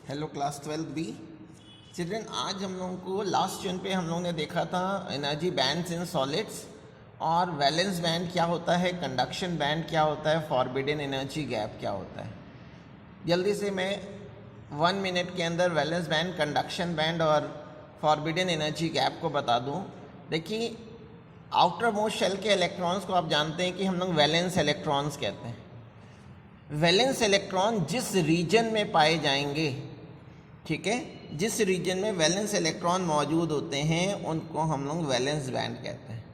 Hello class 12 B children. आज हम लोगों को लास्ट यूनिट पे हम लोगों ने देखा था एनर्जी बैंड्स इन सॉलिड्स और वैलेंस बैंड क्या होता है, कंडक्शन बैंड क्या होता है, फॉरबिडन एनर्जी गैप क्या होता है। जल्दी से मैं 1 मिनट के अंदर वैलेंस बैंड, कंडक्शन बैंड और फॉरबिडन एनर्जी गैप को बता दूं। देखिए, आउटर मोस्ट शेल के इलेक्ट्रॉन्स को आप जानते हैं कि हम लोग वैलेंस इलेक्ट्रॉन्स कहते हैं। वैलेंस इलेक्ट्रॉन जिस रीजन में पाए जाएंगे, ठीक है, जिस रीजन में वैलेंस इलेक्ट्रॉन मौजूद होते हैं उनको हम लोग वैलेंस बैंड कहते हैं।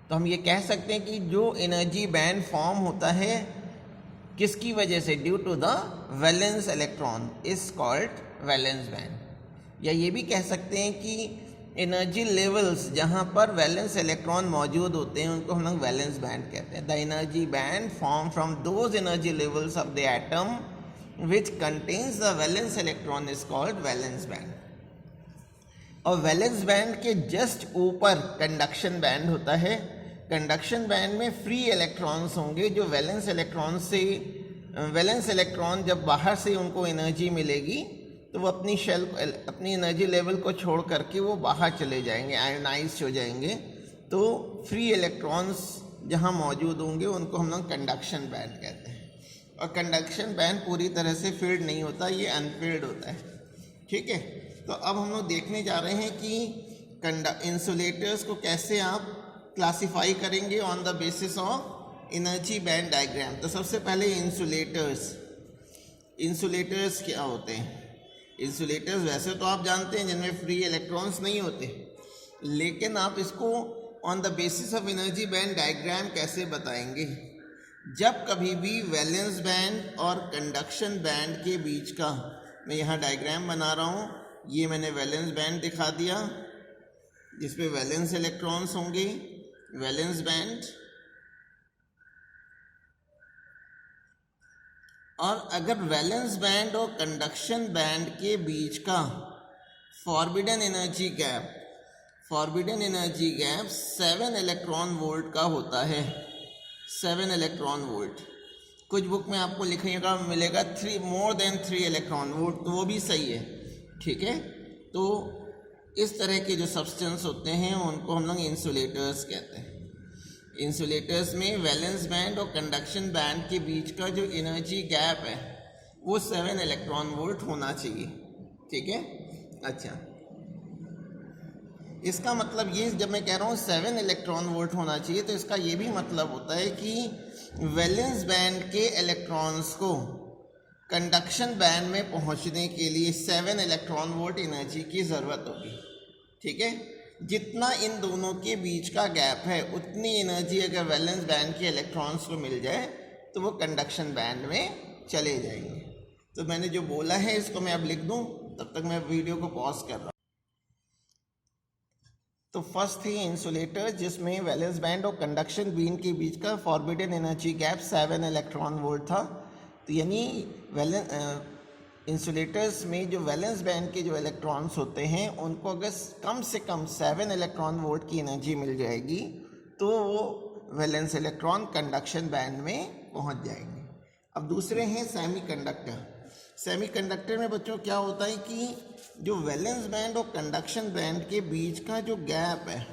तो हम ये कह सकते हैं कि जो एनर्जी बैंड फॉर्म होता है किसकी वजह से, due to the valence electron is called valence band. या ये भी कह सकते हैं कि एनर्जी लेवल्स जहाँ पर वैलेंस इलेक्ट्रॉन मौजूद होते हैं उनको हम लोग वैलेंस बैंड कहते हैं। The energy band form from those energy levels of the atom which contains the valence electron is called valence band। और वैलेंस बैंड के जस्ट ऊपर कंडक्शन बैंड होता है। कंडक्शन बैंड में फ्री इलेक्ट्रॉन्स होंगे जो वैलेंस इलेक्ट्रॉन जब बाहर से उनको एनर्जी मिलेगी तो वो अपनी शेल, अपनी एनर्जी लेवल को छोड़ करके वो बाहर चले जाएंगे, आयोनाइज हो जाएंगे। तो फ्री इलेक्ट्रॉन्स जहाँ मौजूद होंगे उनको हम लोग कंडक्शन बैंड कहते हैं। और कंडक्शन बैंड पूरी तरह से फील्ड नहीं होता, ये अनफील्ड होता है, ठीक है। तो अब हम लोग देखने जा रहे हैं कि इंसुलेटर्स को कैसे आप क्लासिफाई करेंगे on the basis of energy band diagram. तो सबसे पहले इंसुलेटर्स क्या होते हैं। इंसुलेटर्स वैसे तो आप जानते हैं जिनमें फ्री इलेक्ट्रॉन्स नहीं होते, लेकिन आप इसको on the basis of energy band diagram कैसे बताएंगे। जब कभी भी वैलेंस बैंड और कंडक्शन बैंड के बीच का, मैं यहाँ डायग्राम बना रहा हूँ, ये मैंने वैलेंस बैंड दिखा दिया जिसपे वैलेंस इलेक्ट्रॉन्स होंगे, वैलेंस बैंड। और अगर वैलेंस बैंड और कंडक्शन बैंड के बीच का forbidden energy gap 7 electron volt का होता है। 7 इलेक्ट्रॉन वोल्ट। कुछ बुक में आपको लिखिएगा मिलेगा मोर देन 3 इलेक्ट्रॉन वोल्ट, तो वो भी सही है, ठीक है। तो इस तरह के जो सब्सटेंस होते हैं उनको हम लोग इंसुलेटर्स कहते हैं। इंसुलेटर्स में वैलेंस बैंड और कंडक्शन बैंड के बीच का जो एनर्जी गैप है वो 7 इलेक्ट्रॉन वोल्ट होना चाहिए, ठीक है। अच्छा, इसका मतलब ये, जब मैं कह रहा हूँ 7 इलेक्ट्रॉन वोल्ट होना चाहिए, तो इसका ये भी मतलब होता है कि वैलेंस बैंड के इलेक्ट्रॉन्स को कंडक्शन बैंड में पहुँचने के लिए 7 इलेक्ट्रॉन वोल्ट एनर्जी की ज़रूरत होगी, ठीक है। जितना इन दोनों के बीच का गैप है उतनी एनर्जी अगर वैलेंस बैंड के इलेक्ट्रॉन्स को मिल जाए तो वो कंडक्शन बैंड में चले जाएंगे। तो मैंने जो बोला है इसको मैं अब लिख दूँ, तब तक मैं वीडियो को पॉज कर रहा हूँ। तो फर्स्ट थी इंसुलेटर जिसमें वैलेंस बैंड और कंडक्शन बीम के बीच का forbidden energy gap 7 electron volt था। तो यानी इंसुलेटर्स में जो वैलेंस बैंड के जो इलेक्ट्रॉन्स होते हैं उनको अगर कम से कम 7 इलेक्ट्रॉन वोल्ट की एनर्जी मिल जाएगी तो वो वैलेंस इलेक्ट्रॉन कंडक्शन बैंड में पहुंच जाएंगे। अब दूसरे हैं सेमीकंडक्टर। सेमीकंडक्टर में बच्चों क्या होता है कि जो वैलेंस बैंड और कंडक्शन बैंड के बीच का जो गैप है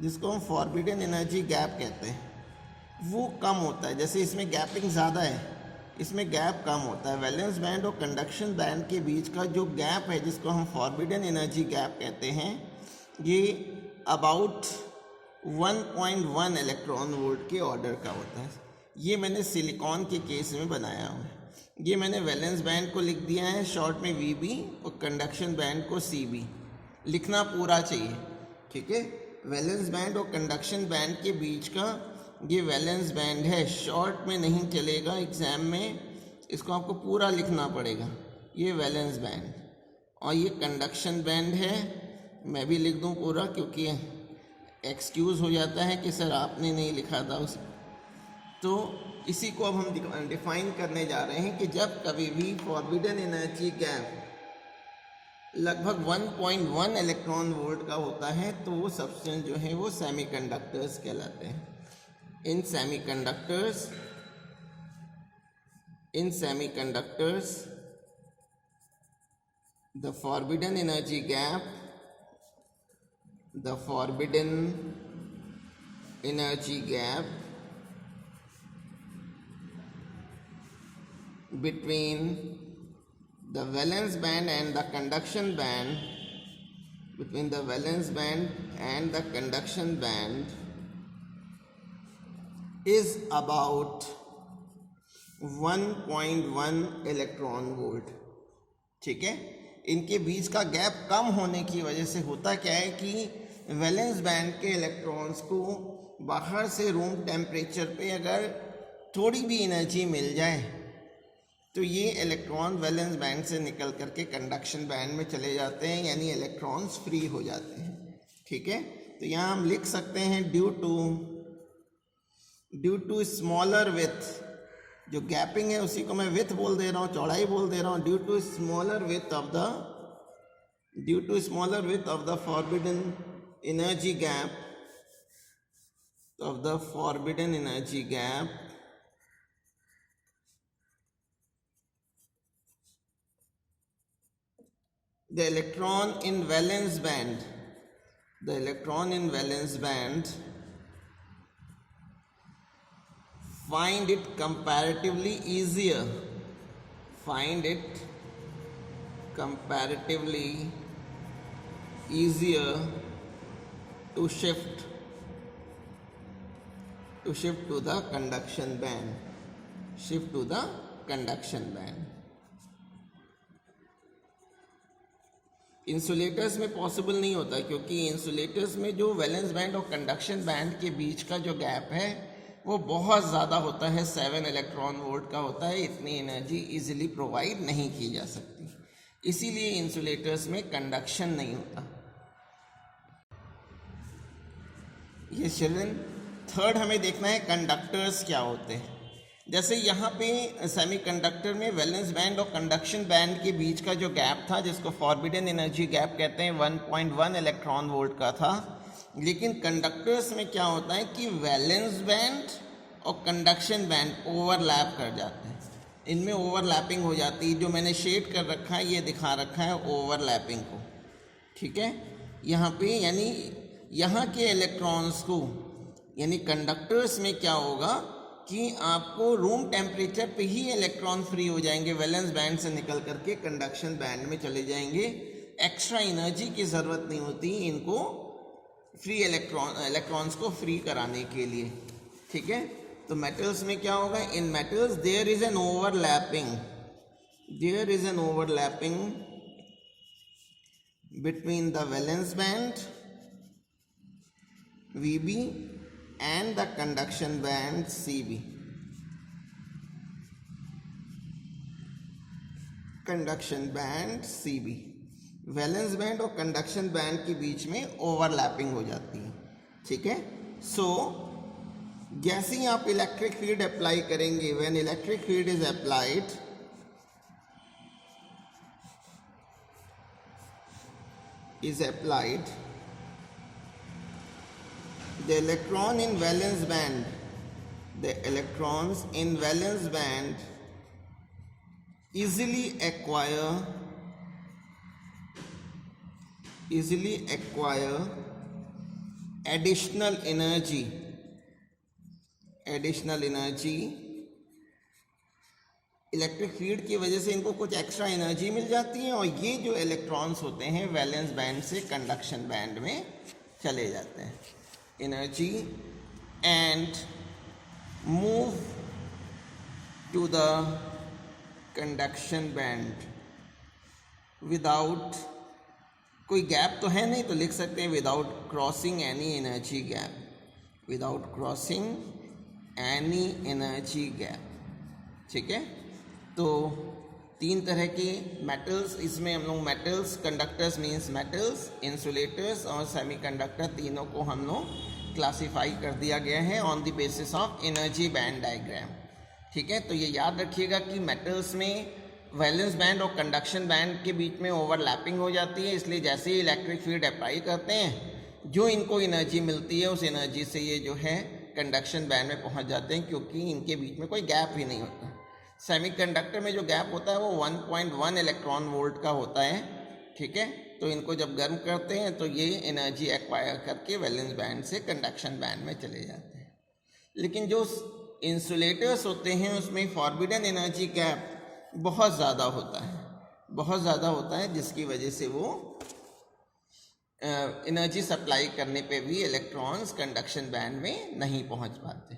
जिसको हम फॉरबिडन एनर्जी गैप कहते हैं वो कम होता है। जैसे इसमें गैपिंग ज़्यादा है, इसमें गैप कम होता है। वैलेंस बैंड और कंडक्शन बैंड के बीच का जो गैप है जिसको हम फॉरबिडन एनर्जी गैप कहते हैं, ये अबाउट 1.1 इलेक्ट्रॉन वोल्ट के ऑर्डर का होता है। ये मैंने सिलिकॉन के केस में बनाया हुआ है। ये मैंने वैलेंस बैंड को लिख दिया है शॉर्ट में VB और कंडक्शन बैंड को CB। लिखना पूरा चाहिए, ठीक है। वैलेंस बैंड और कंडक्शन बैंड के बीच का ये वैलेंस बैंड है, शॉर्ट में नहीं चलेगा एग्जाम में, इसको आपको पूरा लिखना पड़ेगा। ये वैलेंस बैंड और ये कंडक्शन बैंड है। मैं भी लिख दूँ पूरा क्योंकि एक्सक्यूज़ हो जाता है कि सर आपने नहीं लिखा था उसे। तो इसी को अब हम डिफाइन करने जा रहे हैं कि जब कभी भी फॉरबिडन एनर्जी गैप लगभग 1.1 इलेक्ट्रॉन वोल्ट का होता है तो वो सब्सटेंस जो है वो सेमीकंडक्टर्स कहलाते हैं। इन semiconductors the forbidden energy gap, the forbidden energy gap between the valence band and the conduction band, between the valence band and the conduction band is about 1.1 electron volt. ठीक है, इनके बीच का gap कम होने की वजह से होता क्या है कि वैलेंस बैंड के इलेक्ट्रॉन्स को बाहर से रूम टेम्परेचर पे अगर थोड़ी भी एनर्जी मिल जाए तो ये इलेक्ट्रॉन वैलेंस बैंड से निकल करके कंडक्शन बैंड में चले जाते हैं, यानी इलेक्ट्रॉन्स फ्री हो जाते हैं। ठीक है, तो यहाँ हम लिख सकते हैं ड्यू टू स्मॉलर विथ, जो गैपिंग है उसी को मैं विथ बोल दे रहा हूँ, चौड़ाई बोल दे रहा हूँ, due to smaller width of the forbidden energy gap, the electron in valence band find it comparatively easier to shift to the conduction band, insulators में पॉसिबल नहीं होता, क्योंकि इंसुलेटर्स में जो वैलेंस बैंड और कंडक्शन बैंड के बीच का जो गैप है वो बहुत ज़्यादा होता है, 7 इलेक्ट्रॉन वोल्ट का होता है। इतनी एनर्जी इजीली प्रोवाइड नहीं की जा सकती, इसीलिए इंसुलेटर्स में कंडक्शन नहीं होता। ये चिल्ड्रन, थर्ड हमें देखना है कंडक्टर्स क्या होते हैं। जैसे यहाँ पे सेमीकंडक्टर में वैलेंस बैंड और कंडक्शन बैंड के बीच का जो गैप था, जिसको फॉरबिडन एनर्जी गैप कहते हैं, 1.1 इलेक्ट्रॉन वोल्ट का था। लेकिन कंडक्टर्स में क्या होता है कि वैलेंस बैंड और कंडक्शन बैंड ओवरलैप कर जाते हैं, इनमें ओवरलैपिंग हो जाती है। जो मैंने शेड कर रखा है ये दिखा रखा है ओवरलैपिंग को। ठीक है, यहाँ पे यानी यहाँ के इलेक्ट्रॉन्स को, यानी कंडक्टर्स में क्या होगा कि आपको रूम टेम्परेचर पे ही इलेक्ट्रॉन फ्री हो जाएंगे, वैलेंस बैंड से निकल करके कंडक्शन बैंड में चले जाएंगे। एक्स्ट्रा एनर्जी की ज़रूरत नहीं होती इनको फ्री इलेक्ट्रॉन्स को फ्री कराने के लिए। ठीक है, तो मेटल्स में क्या होगा, in metals there is an overlapping between the valence band VB and the conduction band CB. Valence band और कंडक्शन बैंड के बीच में ओवरलैपिंग हो जाती है। ठीक है, सो जैसे ही आप इलेक्ट्रिक फील्ड अप्लाई करेंगे, when electric field is applied, the electrons in valence band easily acquire additional energy electric field की वजह से इनको कुछ एक्स्ट्रा एनर्जी मिल जाती है, और ये जो इलेक्ट्रॉन्स होते हैं वैलेंस बैंड से कंडक्शन बैंड में चले जाते हैं। energy and move to the conduction band without, कोई गैप तो है नहीं तो लिख सकते हैं without crossing any energy gap। ठीक है, तो 3 तरह के मेटल्स, इसमें हम लोग metals, conductors means metals, insulators और सेमीकंडक्टर, तीनों को हम लोग क्लासिफाई कर दिया गया है on the basis of energy band diagram. ठीक है, तो ये याद रखिएगा कि मेटल्स में वैलेंस बैंड और कंडक्शन बैंड के बीच में ओवरलैपिंग हो जाती है, इसलिए जैसे ही इलेक्ट्रिक फील्ड अप्लाई करते हैं जो इनको एनर्जी मिलती है उस एनर्जी से ये जो है कंडक्शन बैंड में पहुंच जाते हैं, क्योंकि इनके बीच में कोई गैप ही नहीं होता। सेमीकंडक्टर में जो गैप होता है वो 1.1 इलेक्ट्रॉन वोल्ट का होता है, ठीक है। तो इनको जब गर्म करते हैं तो ये एनर्जी एक्वायर करके वैलेंस बैंड से कंडक्शन बैंड में चले जाते हैं। लेकिन जो इंसुलेटर्स होते हैं उसमें फॉरबिडन एनर्जी गैप बहुत ज़्यादा होता है, बहुत ज़्यादा होता है, जिसकी वजह से वो एनर्जी सप्लाई करने पे भी इलेक्ट्रॉन्स कंडक्शन बैंड में नहीं पहुंच पाते।